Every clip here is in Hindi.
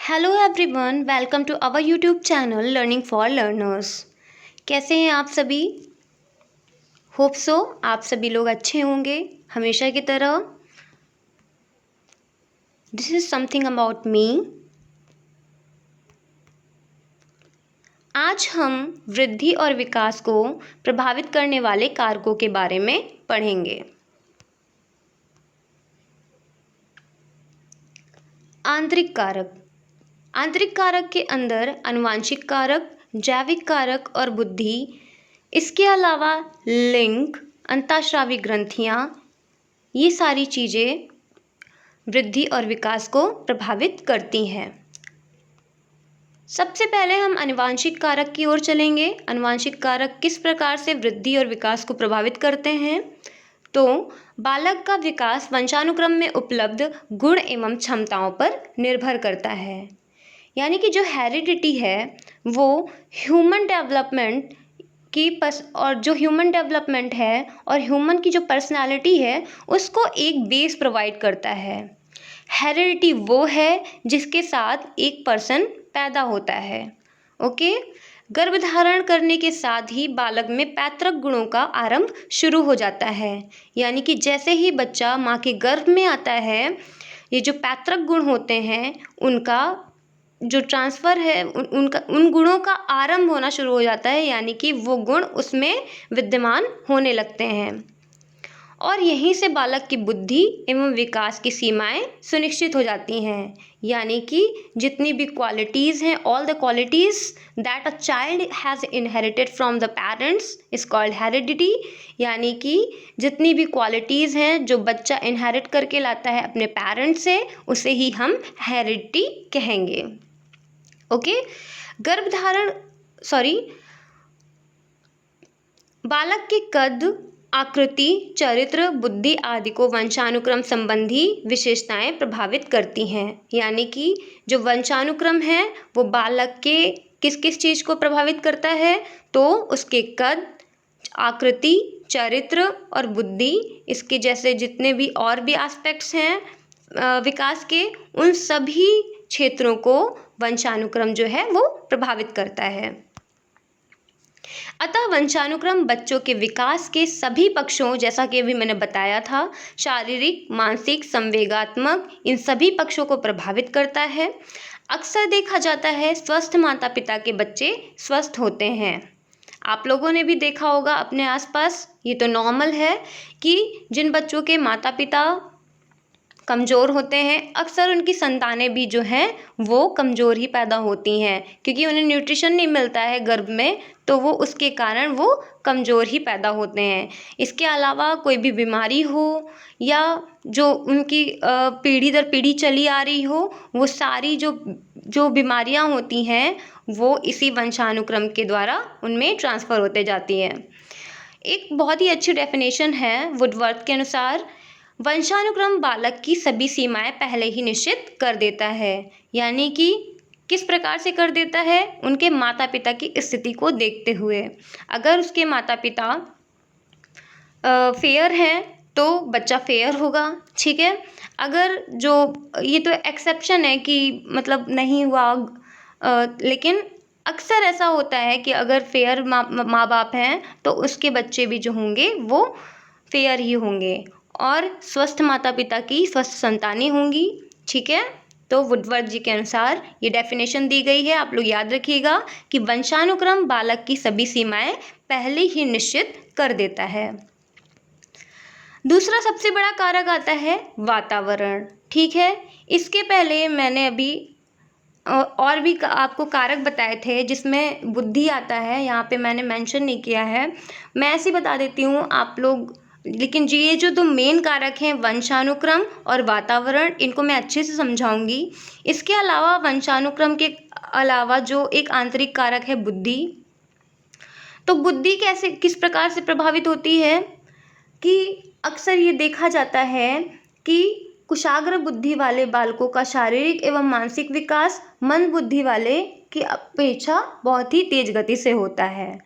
Hello everyone, welcome to our YouTube channel learning for learners. कैसे हैं आप सभी? होप सो आप सभी लोग अच्छे होंगे हमेशा की तरह। This is something about me. आज हम वृद्धि और विकास को प्रभावित करने वाले कारकों के बारे में पढ़ेंगे। आंतरिक कारक। आंतरिक कारक के अंदर आनुवांशिक कारक, जैविक कारक और बुद्धि, इसके अलावा लिंग, अंतःस्रावी ग्रंथियाँ, ये सारी चीज़ें वृद्धि और विकास को प्रभावित करती हैं। सबसे पहले हम आनुवांशिक कारक की ओर चलेंगे। आनुवांशिक कारक किस प्रकार से वृद्धि और विकास को प्रभावित करते हैं? तो बालक का विकास वंशानुक्रम में उपलब्ध गुण एवं क्षमताओं पर निर्भर करता है। यानी कि जो हेरिडिटी है वो ह्यूमन डेवलपमेंट और जो ह्यूमन डेवलपमेंट है और ह्यूमन की जो पर्सनालिटी है उसको एक बेस प्रोवाइड करता है। हेरिडिटी वो है जिसके साथ एक पर्सन पैदा होता है। ओके, गर्भधारण करने के साथ ही बालक में पैतृक गुणों का आरंभ शुरू हो जाता है। यानी कि जैसे ही बच्चा माँ के गर्भ में आता है, ये जो पैतृक गुण होते हैं उनका जो ट्रांसफ़र है उन गुणों का आरंभ होना शुरू हो जाता है। यानी कि वो गुण उसमें विद्यमान होने लगते हैं और यहीं से बालक की बुद्धि एवं विकास की सीमाएं सुनिश्चित हो जाती हैं। यानी कि जितनी भी क्वालिटीज़ हैं, all the qualities that a child has inherited from the parents is called heredity. यानी कि जितनी भी क्वालिटीज़ हैं जो बच्चा इनहेरिट करके लाता है अपने पेरेंट्स से, उसे ही हम हेरिडिटी कहेंगे। ओके, बालक के कद, आकृति, चरित्र, बुद्धि आदि को वंशानुक्रम संबंधी विशेषताएं प्रभावित करती हैं। यानी कि जो वंशानुक्रम है वो बालक के किस किस चीज़ को प्रभावित करता है? तो उसके कद, आकृति, चरित्र और बुद्धि, इसके जैसे जितने भी और भी एस्पेक्ट्स हैं विकास के, उन सभी क्षेत्रों को वंशानुक्रम जो है वो प्रभावित करता है। अतः वंशानुक्रम बच्चों के विकास के सभी पक्षों, जैसा कि अभी मैंने बताया था, शारीरिक, मानसिक, संवेगात्मक, इन सभी पक्षों को प्रभावित करता है। अक्सर देखा जाता है स्वस्थ माता पिता के बच्चे स्वस्थ होते हैं। आप लोगों ने भी देखा होगा अपने आसपास, ये तो नॉर्मल है कि जिन बच्चों के माता पिता कमज़ोर होते हैं अक्सर उनकी संतानें भी जो हैं वो कमज़ोर ही पैदा होती हैं, क्योंकि उन्हें न्यूट्रिशन नहीं मिलता है गर्भ में, तो वो उसके कारण वो कमज़ोर ही पैदा होते हैं। इसके अलावा कोई भी बीमारी हो या जो उनकी पीढ़ी दर पीढ़ी चली आ रही हो, वो सारी जो बीमारियां होती हैं वो इसी वंशानुक्रम के द्वारा उनमें ट्रांसफ़र होते जाती हैं। एक बहुत ही अच्छी डेफिनेशन है वुडवर्थ के अनुसार, वंशानुक्रम बालक की सभी सीमाएं पहले ही निश्चित कर देता है। यानी कि किस प्रकार से कर देता है? उनके माता पिता की स्थिति को देखते हुए। अगर उसके माता पिता फेयर हैं तो बच्चा फेयर होगा, ठीक है। अगर जो ये तो एक्सेप्शन है कि मतलब नहीं हुआ, लेकिन अक्सर ऐसा होता है कि अगर फेयर माँ बाप हैं तो उसके बच्चे भी जो होंगे वो फेयर ही होंगे और स्वस्थ माता पिता की स्वस्थ संतानें होंगी, ठीक है। तो वुडवर्थ जी के अनुसार ये डेफिनेशन दी गई है, आप लोग याद रखिएगा कि वंशानुक्रम बालक की सभी सीमाएं पहले ही निश्चित कर देता है। दूसरा सबसे बड़ा कारक आता है वातावरण, ठीक है। इसके पहले मैंने अभी और भी आपको कारक बताए थे जिसमें बुद्धि आता है, यहाँ पे मैंने मेंशन नहीं किया है, मैं ऐसे ही बता देती हूँ आप लोग। लेकिन जी ये जो दो मेन कारक हैं वंशानुक्रम और वातावरण, इनको मैं अच्छे से समझाऊंगी। इसके अलावा वंशानुक्रम के अलावा जो एक आंतरिक कारक है बुद्धि, तो बुद्धि कैसे किस प्रकार से प्रभावित होती है कि अक्सर ये देखा जाता है कि कुशाग्र बुद्धि वाले बालकों का शारीरिक एवं मानसिक विकास मंद बुद्धि वाले की अपेक्षा बहुत ही तेज गति से होता है।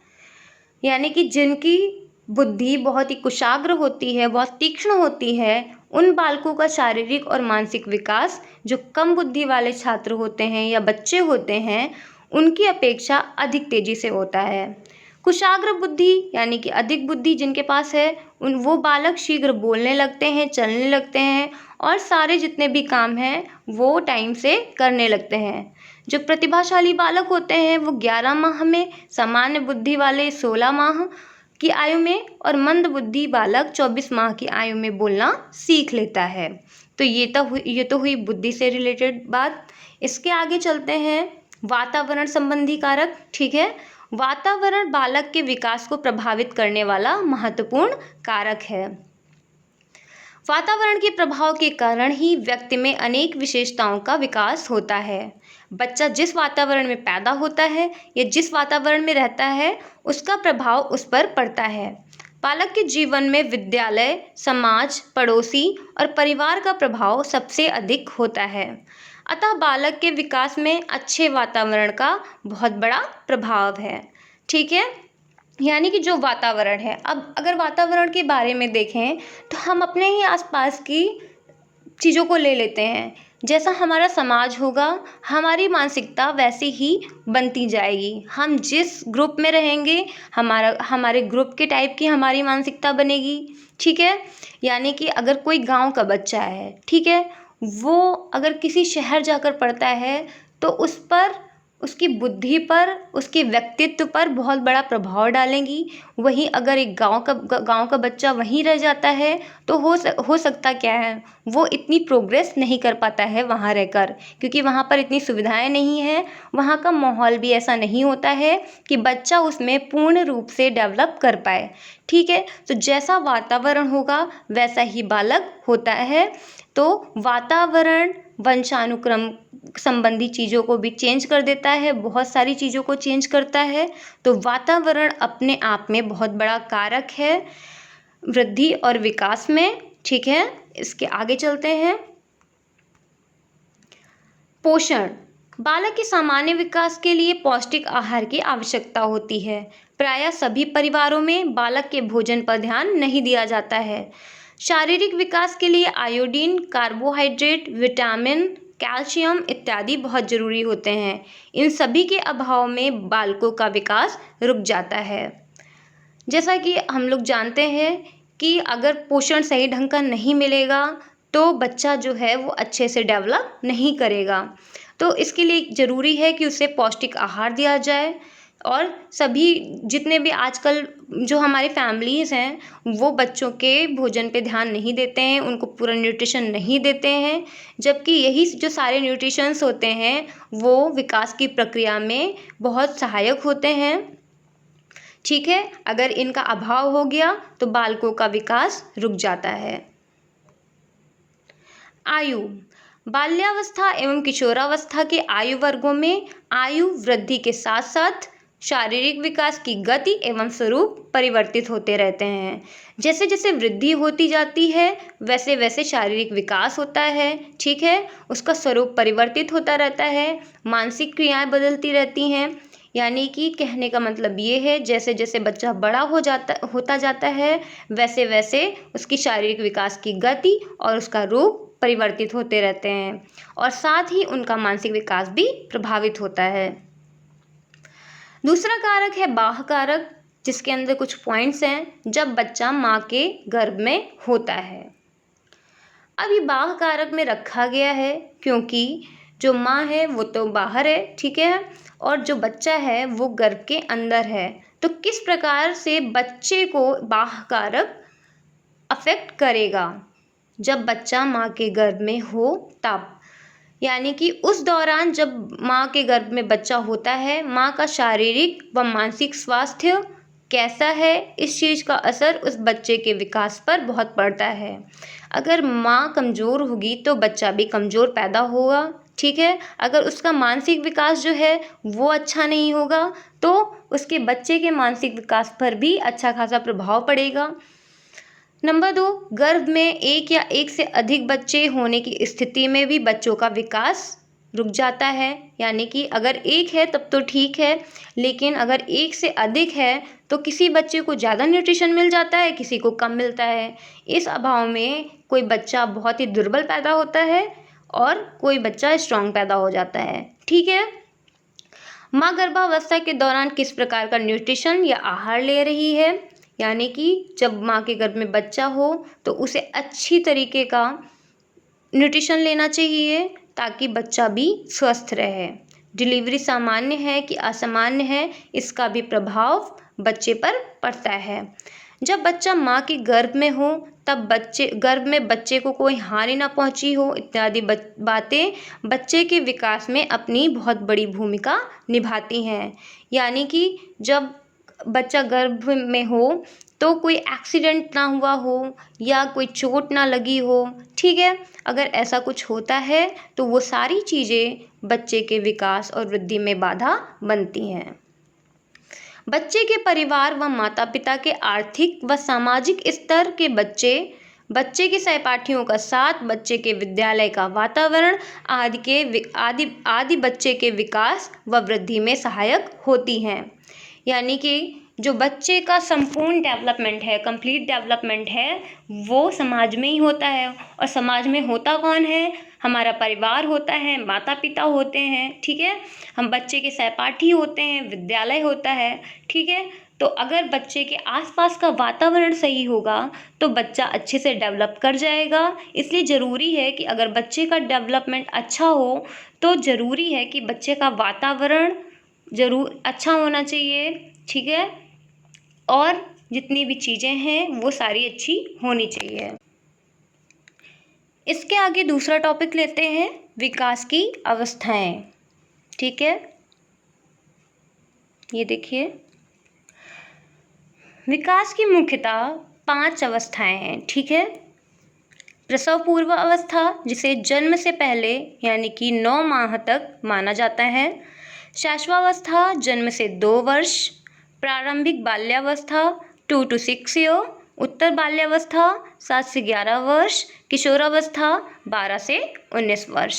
यानी कि जिनकी बुद्धि बहुत ही कुशाग्र होती है, बहुत तीक्ष्ण होती है, उन बालकों का शारीरिक और मानसिक विकास जो कम बुद्धि वाले छात्र होते हैं या बच्चे होते हैं उनकी अपेक्षा अधिक तेज़ी से होता है। कुशाग्र बुद्धि यानी कि अधिक बुद्धि जिनके पास है वो बालक शीघ्र बोलने लगते हैं, चलने लगते हैं और सारे जितने भी काम हैं वो टाइम से करने लगते हैं। जो प्रतिभाशाली बालक होते हैं वो 11 माह में, सामान्य बुद्धि वाले 16 माह की आयु में और मंद बुद्धि बालक 24 माह की आयु में बोलना सीख लेता है। तो ये तो हुई बुद्धि से रिलेटेड बात। इसके आगे चलते हैं वातावरण संबंधी कारक। ठीक है, वातावरण बालक के विकास को प्रभावित करने वाला महत्वपूर्ण कारक है। वातावरण के प्रभाव के कारण ही व्यक्ति में अनेक विशेषताओं का विकास होता है। बच्चा जिस वातावरण में पैदा होता है या जिस वातावरण में रहता है उसका प्रभाव उस पर पड़ता है। बालक के जीवन में विद्यालय, समाज, पड़ोसी और परिवार का प्रभाव सबसे अधिक होता है। अतः बालक के विकास में अच्छे वातावरण का बहुत बड़ा प्रभाव है। ठीक है, यानी कि जो वातावरण है, अब अगर वातावरण के बारे में देखें तो हम अपने ही आसपास की चीज़ों को ले लेते हैं। जैसा हमारा समाज होगा हमारी मानसिकता वैसी ही बनती जाएगी। हम जिस ग्रुप में रहेंगे हमारे ग्रुप के टाइप की हमारी मानसिकता बनेगी। ठीक है, यानी कि अगर कोई गांव का बच्चा है, ठीक है, वो अगर किसी शहर जाकर पढ़ता है तो उस पर, उसकी बुद्धि पर, उसके व्यक्तित्व पर बहुत बड़ा प्रभाव डालेंगी। वहीं अगर एक गांव का बच्चा वहीं रह जाता है तो हो सकता क्या है, वो इतनी प्रोग्रेस नहीं कर पाता है वहाँ रहकर, क्योंकि वहाँ पर इतनी सुविधाएं नहीं हैं, वहाँ का माहौल भी ऐसा नहीं होता है कि बच्चा उसमें पूर्ण रूप से डेवलप कर पाए। ठीक है, तो जैसा वातावरण होगा वैसा ही बालक होता है। तो वातावरण वंशानुक्रम संबंधी चीज़ों को भी चेंज कर देता है, बहुत सारी चीज़ों को चेंज करता है। तो वातावरण अपने आप में बहुत बड़ा कारक है वृद्धि और विकास में। ठीक है, इसके आगे चलते हैं। पोषण, बालक के सामान्य विकास के लिए पौष्टिक आहार की आवश्यकता होती है। प्रायः सभी परिवारों में बालक के भोजन पर ध्यान नहीं दिया जाता है। शारीरिक विकास के लिए आयोडीन, कार्बोहाइड्रेट, विटामिन, कैल्शियम इत्यादि बहुत ज़रूरी होते हैं। इन सभी के अभाव में बालकों का विकास रुक जाता है। जैसा कि हम लोग जानते हैं कि अगर पोषण सही ढंग का नहीं मिलेगा तो बच्चा जो है वो अच्छे से डेवलप नहीं करेगा। तो इसके लिए ज़रूरी है कि उसे पौष्टिक आहार दिया जाए। और सभी जितने भी आजकल जो हमारी फैमिलीज़ हैं वो बच्चों के भोजन पे ध्यान नहीं देते हैं, उनको पूरा न्यूट्रिशन नहीं देते हैं, जबकि यही जो सारे न्यूट्रिशंस होते हैं वो विकास की प्रक्रिया में बहुत सहायक होते हैं। ठीक है, अगर इनका अभाव हो गया तो बालकों का विकास रुक जाता है। आयु, बाल्यावस्था एवं किशोरावस्था के आयु वर्गों में आयु वृद्धि के साथ साथ शारीरिक विकास की गति एवं स्वरूप परिवर्तित होते रहते हैं। जैसे जैसे वृद्धि होती जाती है वैसे वैसे शारीरिक विकास होता है। ठीक है, उसका स्वरूप परिवर्तित होता रहता है, मानसिक क्रियाएं बदलती रहती हैं। यानी कि कहने का मतलब ये है जैसे जैसे बच्चा बड़ा होता जाता है वैसे वैसे उसकी शारीरिक विकास की गति और उसका रूप परिवर्तित होते रहते हैं और साथ ही उनका मानसिक विकास भी प्रभावित होता है। दूसरा कारक है बाह्य कारक, जिसके अंदर कुछ पॉइंट्स हैं जब बच्चा माँ के गर्भ में होता है। अब ये बाह्य कारक में रखा गया है क्योंकि जो माँ है वो तो बाहर है, ठीक है, और जो बच्चा है वो गर्भ के अंदर है। तो किस प्रकार से बच्चे को बाह्य कारक अफेक्ट करेगा जब बच्चा माँ के गर्भ में हो तब, यानी कि उस दौरान जब माँ के गर्भ में बच्चा होता है माँ का शारीरिक व मानसिक स्वास्थ्य कैसा है, इस चीज़ का असर उस बच्चे के विकास पर बहुत पड़ता है। अगर माँ कमज़ोर होगी तो बच्चा भी कमज़ोर पैदा होगा। ठीक है, अगर उसका मानसिक विकास जो है वो अच्छा नहीं होगा तो उसके बच्चे के मानसिक विकास पर भी अच्छा खासा प्रभाव पड़ेगा। नंबर 2, गर्भ में एक या एक से अधिक बच्चे होने की स्थिति में भी बच्चों का विकास रुक जाता है। यानी कि अगर एक है तब तो ठीक है, लेकिन अगर एक से अधिक है तो किसी बच्चे को ज़्यादा न्यूट्रिशन मिल जाता है, किसी को कम मिलता है। इस अभाव में कोई बच्चा बहुत ही दुर्बल पैदा होता है और कोई बच्चा स्ट्रांग पैदा हो जाता है। ठीक है। माँ गर्भावस्था के दौरान किस प्रकार का न्यूट्रिशन या आहार ले रही है, यानी कि जब माँ के गर्भ में बच्चा हो तो उसे अच्छी तरीके का न्यूट्रिशन लेना चाहिए ताकि बच्चा भी स्वस्थ रहे। डिलीवरी सामान्य है कि असामान्य है, इसका भी प्रभाव बच्चे पर पड़ता है। जब बच्चा माँ के गर्भ में हो तब गर्भ में बच्चे को कोई हानि ना पहुँची हो इत्यादि बातें बच्चे के विकास में अपनी बहुत बड़ी भूमिका निभाती हैं। यानी कि जब बच्चा गर्भ में हो तो कोई एक्सीडेंट ना हुआ हो या कोई चोट ना लगी हो। ठीक है। अगर ऐसा कुछ होता है तो वो सारी चीज़ें बच्चे के विकास और वृद्धि में बाधा बनती हैं। बच्चे के परिवार व माता पिता के आर्थिक व सामाजिक स्तर के बच्चे के सहपाठियों का साथ, बच्चे के विद्यालय का वातावरण आदि बच्चे के विकास व वृद्धि में सहायक होती हैं। यानी कि जो बच्चे का संपूर्ण डेवलपमेंट है, कंप्लीट डेवलपमेंट है, वो समाज में ही होता है। और समाज में होता कौन है? हमारा परिवार होता है, माता पिता होते हैं। ठीक है। हम बच्चे के सहपाठी होते हैं, विद्यालय होता है। ठीक है। तो अगर बच्चे के आसपास का वातावरण सही होगा तो बच्चा अच्छे से डेवलप कर जाएगा। इसलिए ज़रूरी है कि अगर बच्चे का डेवलपमेंट अच्छा हो तो ज़रूरी है कि बच्चे का वातावरण ज़रूर अच्छा होना चाहिए। ठीक है। और जितनी भी चीज़ें हैं वो सारी अच्छी होनी चाहिए। इसके आगे दूसरा टॉपिक लेते हैं, विकास की अवस्थाएं। ठीक है। ये देखिए, विकास की मुख्यतः 5 अवस्थाएं हैं। ठीक है। प्रसव पूर्व अवस्था, जिसे जन्म से पहले यानी कि 9 माह तक माना जाता है। शैशवावस्था, जन्म से 2 वर्ष। प्रारंभिक बाल्यावस्था 2 to 6 ईयर। उत्तर बाल्यावस्था 7 से 11 वर्ष। किशोरावस्था 12 से 19 वर्ष।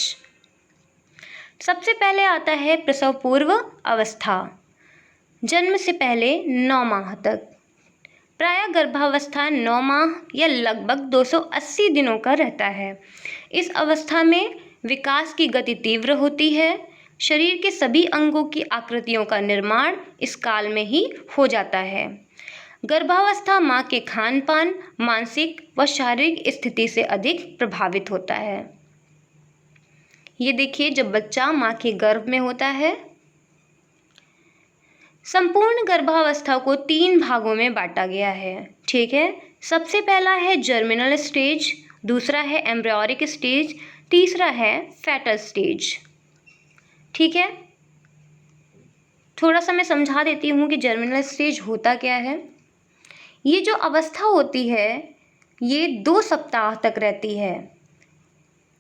सबसे पहले आता है प्रसव पूर्व अवस्था, जन्म से पहले 9 माह तक। प्रायः गर्भावस्था 9 माह या लगभग 280 दिनों का रहता है। इस अवस्था में विकास की गति तीव्र होती है। शरीर के सभी अंगों की आकृतियों का निर्माण इस काल में ही हो जाता है। गर्भावस्था माँ के खान पान, मानसिक व शारीरिक स्थिति से अधिक प्रभावित होता है। ये देखिए, जब बच्चा माँ के गर्भ में होता है, संपूर्ण गर्भावस्था को 3 भागों में बांटा गया है। ठीक है। सबसे पहला है जर्मिनल स्टेज, दूसरा है एम्ब्रियोनिक स्टेज, तीसरा है फेटल स्टेज। ठीक है। थोड़ा सा मैं समझा देती हूँ कि जर्मिनल स्टेज होता क्या है। ये जो अवस्था होती है ये 2 सप्ताह तक रहती है।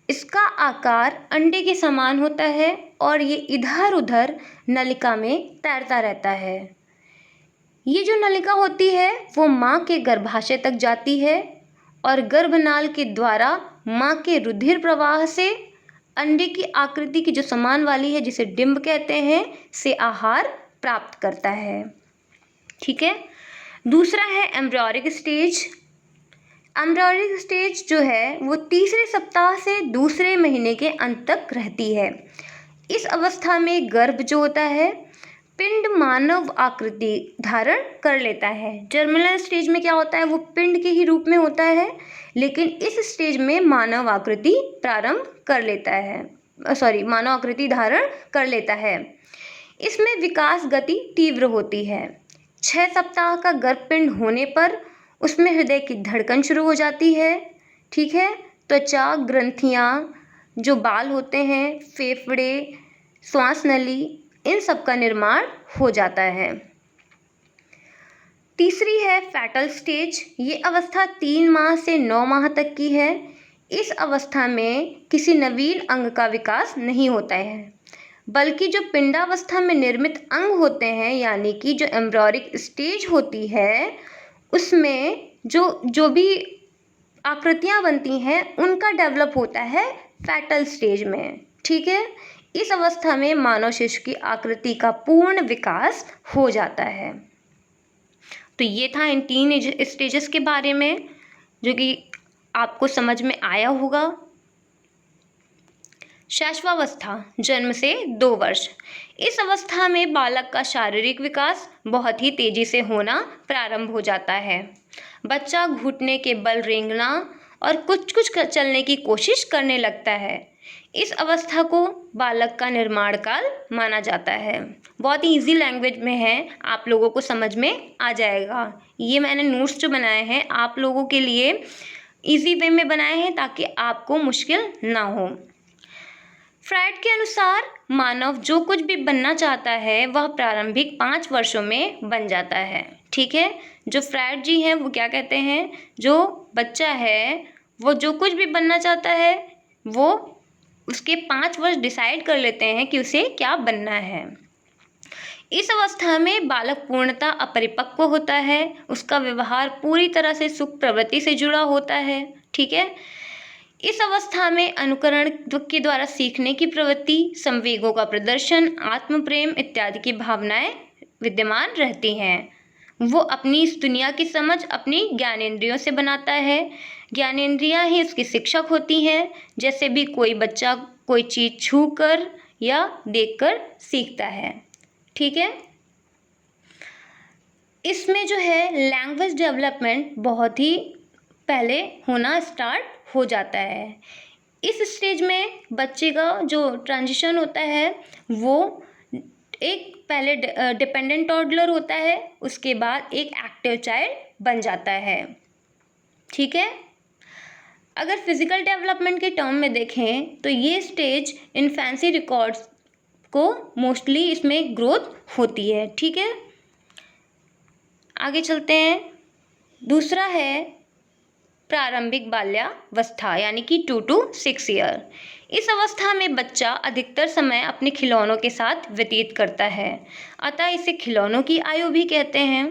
इसका आकार अंडे के समान होता है और ये इधर उधर नलिका में तैरता रहता है। ये जो नलिका होती है वो माँ के गर्भाशय तक जाती है और गर्भनाल के द्वारा माँ के रुधिर प्रवाह से अंडे की आकृति की जो समान वाली है, जिसे डिंब कहते हैं, से आहार प्राप्त करता है। ठीक है। दूसरा है एम्ब्रियोनिक स्टेज। एम्ब्रियोनिक स्टेज जो है वो तीसरे सप्ताह से दूसरे महीने के अंत तक रहती है। इस अवस्था में गर्भ जो होता है पिंड मानव आकृति धारण कर लेता है। जर्मिनल स्टेज में क्या होता है, वो पिंड के ही रूप में होता है, लेकिन इस स्टेज में मानव आकृति मानव आकृति धारण कर लेता है। इसमें विकास गति तीव्र होती है। 6 सप्ताह का गर्भपिंड होने पर उसमें हृदय की धड़कन शुरू हो जाती है। ठीक है। त्वचा, ग्रंथियाँ, जो बाल होते हैं, फेफड़े, श्वास नली, इन सब का निर्माण हो जाता है। तीसरी है फेटल स्टेज। ये अवस्था 3 माह से 9 माह तक की है। इस अवस्था में किसी नवीन अंग का विकास नहीं होता है, बल्कि जो पिंडावस्था में निर्मित अंग होते हैं, यानी कि जो एम्ब्रियोनिक स्टेज होती है, उसमें जो भी आकृतियाँ बनती हैं उनका डेवलप होता है फेटल स्टेज में। ठीक है। इस अवस्था में मानव शिशु की आकृति का पूर्ण विकास हो जाता है। तो ये था इन 3 स्टेजेस के बारे में, जो कि आपको समझ में आया होगा। शैशवावस्था, जन्म से 2 वर्ष। इस अवस्था में बालक का शारीरिक विकास बहुत ही तेजी से होना प्रारंभ हो जाता है। बच्चा घुटने के बल रेंगना और कुछ-कुछ चलने की कोशिश करने लगता है। इस अवस्था को बालक का निर्माण काल माना जाता है। बहुत ही ईज़ी लैंग्वेज में है, आप लोगों को समझ में आ जाएगा। ये मैंने नोट्स जो बनाए हैं आप लोगों के लिए ईज़ी वे में बनाए हैं ताकि आपको मुश्किल ना हो। फ्रायड के अनुसार मानव जो कुछ भी बनना चाहता है वह प्रारंभिक 5 वर्षों में बन जाता है। ठीक है, जो फ्रायड जी हैं वो क्या कहते हैं, जो बच्चा है वो जो कुछ भी बनना चाहता है वो उसके 5 वर्ष डिसाइड कर लेते हैं कि उसे क्या बनना है। इस अवस्था में बालक पूर्णतः अपरिपक्व होता है, उसका व्यवहार पूरी तरह से सुख प्रवृत्ति से जुड़ा होता है। ठीक है, इस अवस्था में अनुकरण के द्वारा सीखने की प्रवृत्ति, संवेगों का प्रदर्शन, आत्म प्रेम इत्यादि की भावनाएं विद्यमान रहती हैं। वो अपनी इस दुनिया की समझ अपनी ज्ञानेंद्रियों से बनाता है। ज्ञानेंद्रियां ही उसकी शिक्षक होती हैं। जैसे भी कोई बच्चा कोई चीज़ छू कर या देख कर सीखता है। ठीक है, इसमें जो है लैंग्वेज डेवलपमेंट बहुत ही पहले होना स्टार्ट हो जाता है। इस स्टेज में बच्चे का जो ट्रांजिशन होता है वो एक पहले डिपेंडेंट टॉडलर होता है, उसके बाद एक एक्टिव चाइल्ड बन जाता है। ठीक है, अगर फिजिकल डेवलपमेंट के टर्म में देखें तो ये स्टेज इन्फेंसी रिकॉर्ड्स को मोस्टली इसमें ग्रोथ होती है। ठीक है, आगे चलते हैं। दूसरा है प्रारंभिक बाल्यावस्था यानी कि 2 to 6 ईयर। इस अवस्था में बच्चा अधिकतर समय अपने खिलौनों के साथ व्यतीत करता है, अतः इसे खिलौनों की आयु भी कहते हैं।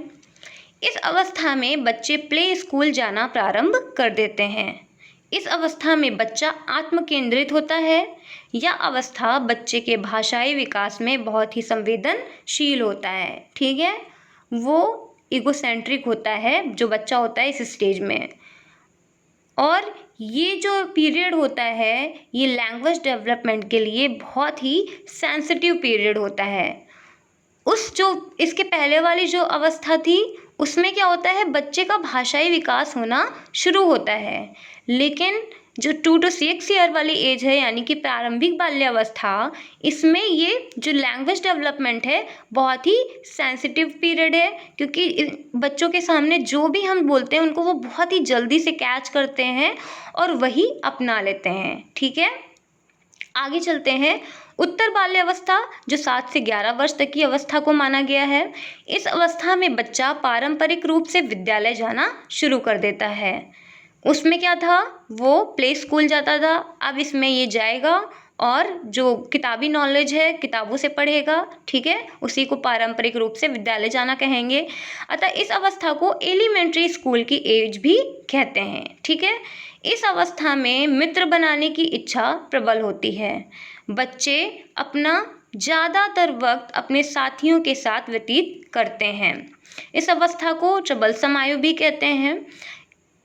इस अवस्था में बच्चे प्ले स्कूल जाना प्रारंभ कर देते हैं। इस अवस्था में बच्चा आत्म केंद्रित होता है। यह अवस्था बच्चे के भाषाई विकास में बहुत ही संवेदनशील होता है। ठीक है, वो इगोसेंट्रिक होता है जो बच्चा होता है इस स्टेज में। और ये जो पीरियड होता है ये लैंग्वेज डेवलपमेंट के लिए बहुत ही सेंसिटिव पीरियड होता है। इसके पहले वाली जो अवस्था थी उसमें क्या होता है, बच्चे का भाषाई विकास होना शुरू होता है, लेकिन जो 2 to 6 ईयर वाली एज है यानी कि प्रारंभिक बाल्यावस्था, इसमें ये जो लैंग्वेज डेवलपमेंट है बहुत ही सेंसिटिव पीरियड है, क्योंकि बच्चों के सामने जो भी हम बोलते हैं उनको वो बहुत ही जल्दी से कैच करते हैं और वही अपना लेते हैं। ठीक है, आगे चलते हैं। उत्तर बाल्यावस्था जो 7 से 11 वर्ष तक की अवस्था को माना गया है। इस अवस्था में बच्चा पारंपरिक रूप से विद्यालय जाना शुरू कर देता है। उसमें क्या था, वो प्ले स्कूल जाता था, अब इसमें ये जाएगा और जो किताबी नॉलेज है किताबों से पढ़ेगा। ठीक है, उसी को पारंपरिक रूप से विद्यालय जाना कहेंगे। अतः इस अवस्था को एलिमेंट्री स्कूल की एज भी कहते हैं। ठीक है, इस अवस्था में मित्र बनाने की इच्छा प्रबल होती है। बच्चे अपना ज़्यादातर वक्त अपने साथियों के साथ व्यतीत करते हैं। इस अवस्था को ट्रबलसम आयु भी कहते हैं।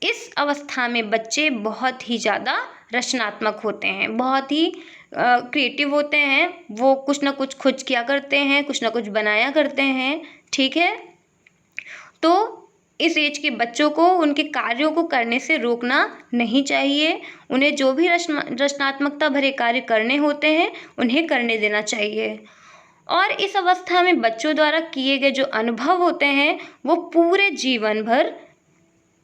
इस अवस्था में बच्चे बहुत ही ज़्यादा रचनात्मक होते हैं, बहुत ही क्रिएटिव होते हैं। वो कुछ ना कुछ खोज किया करते हैं, कुछ ना कुछ बनाया करते हैं। ठीक है, तो इस एज के बच्चों को उनके कार्यों को करने से रोकना नहीं चाहिए। उन्हें जो भी रचनात्मकता भरे कार्य करने होते हैं उन्हें करने देना चाहिए। और इस अवस्था में बच्चों द्वारा किए गए जो अनुभव होते हैं वो पूरे जीवन भर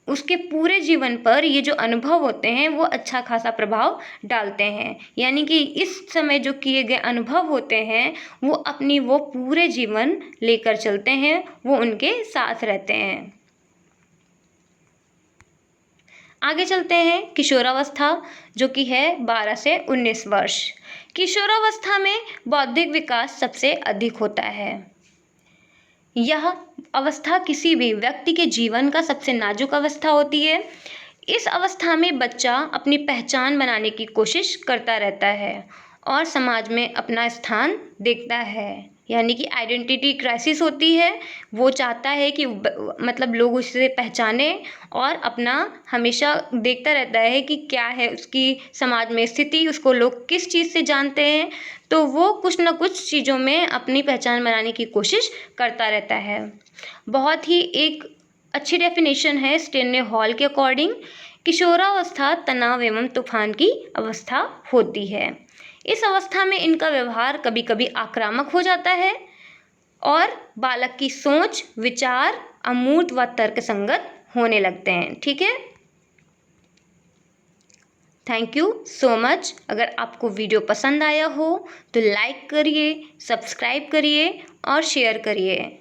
उसके पूरे जीवन पर ये जो अनुभव होते हैं वो अच्छा खासा प्रभाव डालते हैं। यानी कि इस समय जो किए गए अनुभव होते हैं वो अपनी वो पूरे जीवन लेकर चलते हैं, वो उनके साथ रहते हैं। आगे चलते हैं किशोरावस्था जो कि है 12 से 19 वर्ष। किशोरावस्था में बौद्धिक विकास सबसे अधिक होता है। यह अवस्था किसी भी व्यक्ति के जीवन का सबसे नाजुक अवस्था होती है। इस अवस्था में बच्चा अपनी पहचान बनाने की कोशिश करता रहता है और समाज में अपना स्थान देखता है। यानी कि आइडेंटिटी क्राइसिस होती है। वो चाहता है कि मतलब लोग उसे पहचाने और अपना हमेशा देखता रहता है कि क्या है उसकी समाज में स्थिति, उसको लोग किस चीज़ से जानते हैं, तो वो कुछ ना कुछ चीज़ों में अपनी पहचान बनाने की कोशिश करता रहता है। बहुत ही एक अच्छी डेफिनेशन है स्टेनले हॉल के अकॉर्डिंग, किशोरावस्था तनाव एवं तूफान की अवस्था होती है। इस अवस्था में इनका व्यवहार कभी कभी आक्रामक हो जाता है और बालक की सोच विचार अमूर्त व तर्कसंगत होने लगते हैं। ठीक है, थैंक यू सो मच। अगर आपको वीडियो पसंद आया हो तो लाइक करिए, सब्सक्राइब करिए और शेयर करिए।